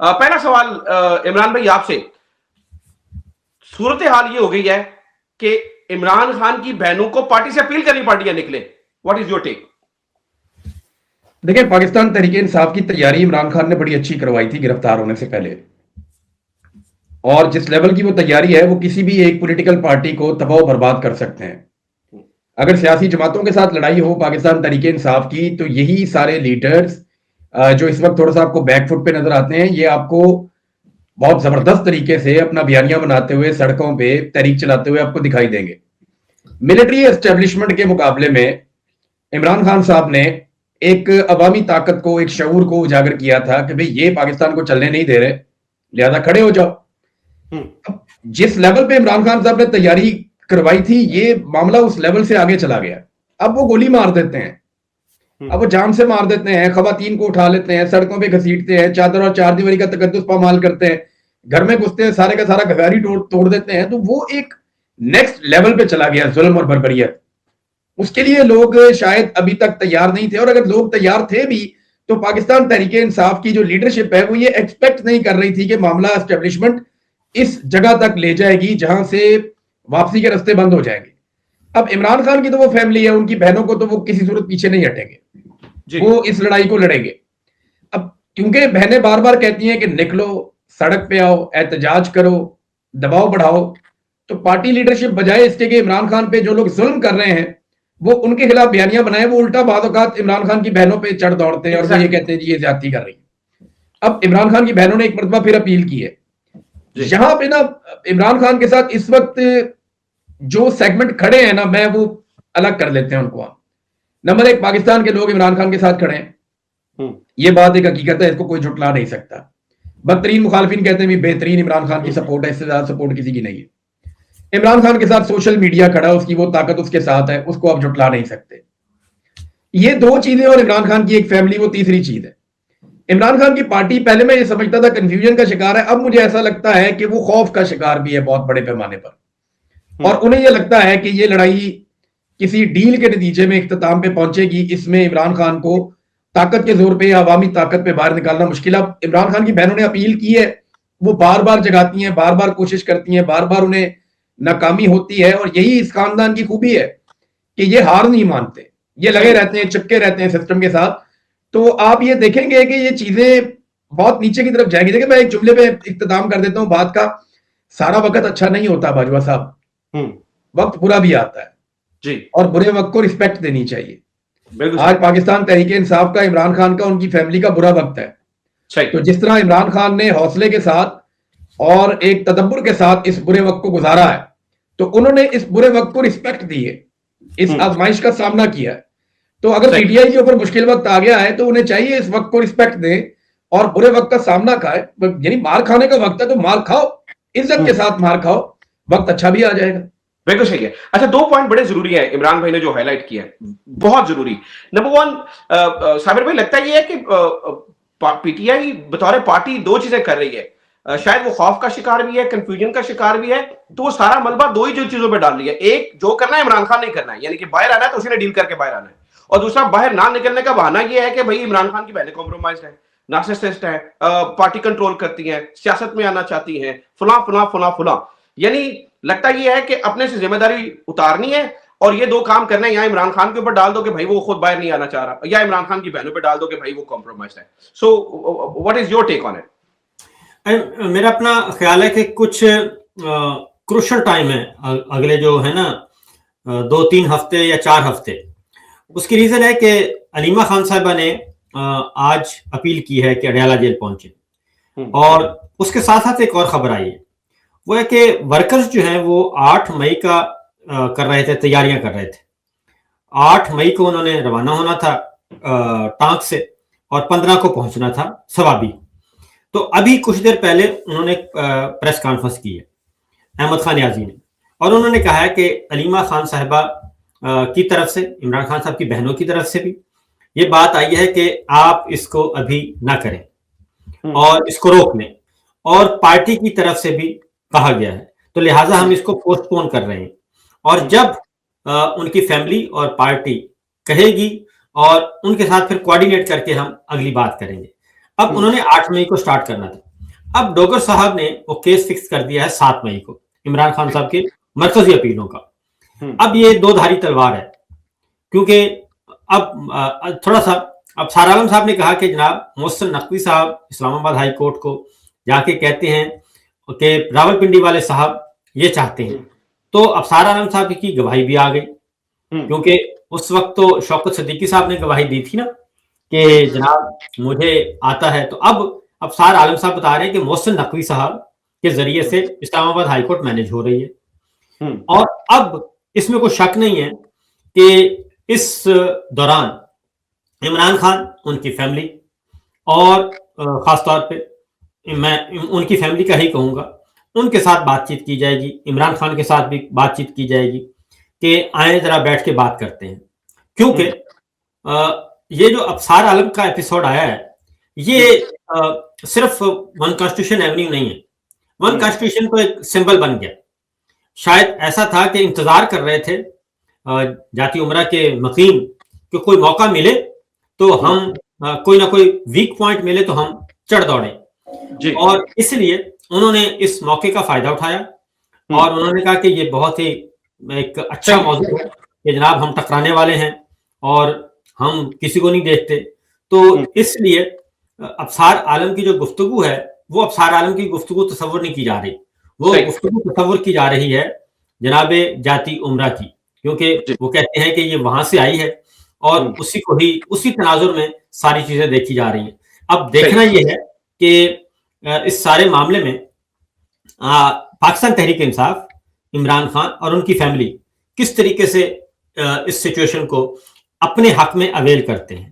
पहला सवाल इमरान भाई आपसे, सूरत हाल ये हो गई है कि इमरान खान की बहनों को पार्टी से अपील करनी पार्टियां निकले, व्हाट इज योर टेक? देखिए, पाकिस्तान तहरीक इंसाफ की तैयारी इमरान खान ने बड़ी अच्छी करवाई थी गिरफ्तार होने से पहले, और जिस लेवल की वो तैयारी है वो किसी भी एक पॉलिटिकल पार्टी को तबाह बर्बाद कर सकते हैं। अगर सियासी जमातों के साथ लड़ाई हो पाकिस्तान तहरीक इंसाफ की, तो यही सारे लीडर्स जो इस वक्त थोड़ा सा आपको बैकफुट पे नजर आते हैं, ये आपको बहुत जबरदस्त तरीके से अपना बयानियां बनाते हुए सड़कों पे तहरीक चलाते हुए आपको दिखाई देंगे। मिलिट्री एस्टेब्लिशमेंट के मुकाबले में इमरान खान साहब ने एक अवामी ताकत को, एक शऊर को उजागर किया था कि भाई ये पाकिस्तान को चलने नहीं दे रहे, लिहाजा खड़े हो जाओ। अब जिस लेवल पे इमरान खान साहब ने तैयारी करवाई थी, ये मामला उस लेवल से आगे चला गया। अब वो गोली मार देते हैं, अब वो जान से मार देते हैं, खवातीन को उठा लेते हैं, सड़कों पे घसीटते हैं, चादर और चार दीवारी का तकद्दुस पामाल करते हैं, घर में घुसते हैं, सारे का सारा घगारी तोड़ देते हैं। तो वो एक नेक्स्ट लेवल पे चला गया जुल्म और बर्बरियत। उसके लिए लोग शायद अभी तक तैयार नहीं थे, और अगर लोग तैयार थे भी तो पाकिस्तान तहरीक इंसाफ की जो लीडरशिप है वो ये एक्सपेक्ट नहीं कर रही थी कि मामला एस्टेब्लिशमेंट इस जगह तक ले जाएगी जहां से वापसी के रास्ते बंद हो जाएंगे। अब इमरान खान की तो वो फैमिली है, उनकी बहनों को तो वो किसी सूरत पीछे नहीं हटेंगे, वो इस लड़ाई को लड़ेंगे। अब क्योंकि बहनें बार बार कहती हैं कि निकलो, सड़क पे आओ, एहतजाज करो, दबाव बढ़ाओ, तो पार्टी लीडरशिप बजाय इसके कि इमरान खान पे जो लोग जुल्म कर रहे हैं वो उनके खिलाफ बयानियां बनाए, वो उल्टा बाद औकात इमरान खान की बहनों पे चढ़ दौड़ते हैं और वो ये कहते हैं जी ये ज्यादती कर रही है। अब इमरान खान की बहनों ने एक मरतबा फिर अपील की है। यहां पे ना इमरान खान के साथ इस वक्त जो सेगमेंट खड़े हैं ना, मैं वो अलग कर लेते हैं उनको। नंबर एक, पाकिस्तान के लोग इमरान खान के साथ खड़े हैं, ये बात एक हकीकत है, इसको कोई झुटला नहीं सकता। बदतरीन मुखालफिन कहते हैं बेहतरीन इमरान खान की सपोर्ट है, इससे ज्यादा सपोर्ट किसी की नहीं है। इमरान खान के साथ सोशल मीडिया खड़ा, उसकी वो ताकत उसके साथ है, उसको आप झुटला नहीं सकते। ये दो चीजें, और इमरान खान की एक फैमिली, वो तीसरी चीज है। इमरान खान की पार्टी, पहले मैं ये समझता था कंफ्यूजन का शिकार है, अब मुझे ऐसा लगता है कि वो खौफ का शिकार भी है बहुत बड़े पैमाने पर, और उन्हें यह लगता है कि ये लड़ाई किसी डील के नतीजे में इख्तिताम पे पहुंचेगी। इसमें इमरान खान को ताकत के जोर पे या अवामी ताकत पे बाहर निकालना मुश्किल है। इमरान खान की बहनों ने अपील की है, वो बार बार जगाती हैं, बार बार कोशिश करती हैं, बार बार उन्हें नाकामी होती है, और यही इस खानदान की खूबी है कि ये हार नहीं मानते, ये लगे रहते हैं, चिपके रहते हैं सिस्टम के साथ। तो आप ये देखेंगे कि ये चीजें बहुत नीचे की तरफ जाएंगी। देखिए, मैं एक जुमले पे इख्तिताम कर देता हूं बात का, सारा वक्त अच्छा नहीं होता बाजवा साहब, वक्त बुरा भी आता है जी, और बुरे वक्त को रिस्पेक्ट देनी चाहिए। आज पाकिस्तान तहरीक इंसाफ का, इमरान खान का, उनकी फैमिली का बुरा वक्त है। तो जिस तरह इमरान खान ने हौसले के साथ और एक तदब्बुर के साथ इस बुरे वक्त को गुजारा है, तो उन्होंने इस बुरे वक्त को रिस्पेक्ट दी है, इस आजमाइश का सामना किया है। तो अगर पीटीआई के ऊपर मुश्किल वक्त आ गया है तो उन्हें चाहिए इस वक्त को रिस्पेक्ट दें और बुरे वक्त का सामना खाए। यानी मार खाने का वक्त है तो मार खाओ, इज्जत के साथ मार खाओ, वक्त अच्छा भी आ जाएगा। बिल्कुल सही है। अच्छा, दो पॉइंट बड़े जरूरी हैं इमरान भाई ने जो हाईलाइट किया है, बहुत जरूरी। नंबर वन, साबिर भाई, लगता ये है कि पीटीआई बतौर पार्टी दो चीजें कर रही है, शायद वो खौफ का शिकार भी है, कंफ्यूजन का शिकार भी है, तो वो सारा मलबा दो ही जो चीजों पे डाल रही है। एक, जो करना है इमरान खान नहीं करना है, यानी कि बाहर आना है तो उसी ने डील करके बाहर आना है, और दूसरा, बाहर ना निकलने का बहाना यह है कि भाई इमरान खान की बहनें कॉम्प्रोमाइज है, नार्सिसिस्ट है, पार्टी कंट्रोल करती हैं, सियासत में आना चाहती हैं, फुला फुला फुला फुला। यानी लगता यह है कि अपने से जिम्मेदारी उतारनी है और ये दो काम करना है। यहाँ इमरान खान के ऊपर डाल दो कि भाई वो खुद बाहर नहीं आना चाह रहा, या इमरान खान की बहनों पे डाल दो कि भाई वो कॉम्प्रोमाइज है। So what is your take on it? मेरा अपना ख्याल है कि कुछ क्रूशल टाइम है अगले जो है ना 2-3 हफ्ते या 4 हफ्ते। उसकी रीजन है कि अलीमा खान साहिबा ने आज अपील की है कि अडयाला जेल पहुंचे, और उसके साथ साथ एक और खबर आई है, वो है कि वर्कर्स जो हैं वो 8 मई का कर रहे थे, तैयारियां कर रहे थे। 8 मई को उन्होंने रवाना होना था टांक से, और 15 को पहुंचना था सवाबी। तो अभी कुछ देर पहले उन्होंने प्रेस कॉन्फ्रेंस की है अहमद खान याजी ने, और उन्होंने कहा है कि अलीमा खान साहिबा की तरफ से, इमरान खान साहब की बहनों की तरफ से भी ये बात आई है कि आप इसको अभी ना करें और इसको रोक लें, और पार्टी की तरफ से भी कहा गया है, तो लिहाजा हम इसको पोस्टपोन कर रहे हैं, और जब उनकी फैमिली और पार्टी कहेगी और उनके साथ फिर कोऑर्डिनेट करके हम अगली बात करेंगे। अब उन्होंने 8 मई को स्टार्ट करना था, अब डोगर साहब ने वो केस फिक्स कर दिया है 7 मई को इमरान खान साहब के मरकजी अपीलों का। अब ये दो धारी तलवार है, क्योंकि अब थोड़ा सा अब सारा आलम साहब ने कहा कि जनाब मोहसिन नकवी साहब इस्लामाबाद हाई कोर्ट को जाके कहते हैं कि रावलपिंडी वाले साहब ये चाहते हैं, तो अब सारा आलम साहब की गवाही भी आ गई, क्योंकि उस वक्त तो शौकत सिद्दीकी साहब ने गवाही दी थी ना कि जनाब मुझे आता है। तो अब सारा आलम साहब बता रहे हैं कि मोहसिन नकवी साहब के जरिए से इस्लामाबाद हाई कोर्ट मैनेज हो रही है। और अब इसमें कोई शक नहीं है कि इस दौरान इमरान खान, उनकी फैमिली और खासतौर पे मैं उनकी फैमिली का ही कहूंगा, उनके साथ बातचीत की जाएगी, इमरान खान के साथ भी बातचीत की जाएगी कि आए जरा बैठ के बात करते हैं। क्योंकि ये जो अबसार आलम का एपिसोड आया है, ये सिर्फ वन कॉन्स्टिट्यूशन एवेन्यू नहीं है। वन कॉन्स्टिट्यूशन तो एक सिंबल बन गया। शायद ऐसा था कि इंतजार कर रहे थे जाति उमरा के मकीम कि कोई मौका मिले तो हम कोई ना कोई वीक पॉइंट मिले तो हम चढ़ दौड़े, और इसलिए उन्होंने इस मौके का फायदा उठाया और उन्होंने कहा कि ये बहुत ही एक अच्छा मौजूद है कि जनाब हम टकराने वाले हैं और हम किसी को नहीं देखते। तो इसलिए अबसार आलम की जो गुफ्तगू है वो अबसार आलम की गुफ्तगू तस्वर नहीं की जा रही, वो गुफ्तगू तस्वर की जा रही है जनाबे जाति उमरा की, क्योंकि वो कहते हैं कि ये वहां से आई है और उसी को ही उसी तनाजुर में सारी चीजें देखी जा रही है। अब देखना ये है कि इस सारे मामले में पाकिस्तान तहरीक इंसाफ, इमरान खान और उनकी फैमिली किस तरीके से इस सिचुएशन को अपने हक में अवेल करते हैं।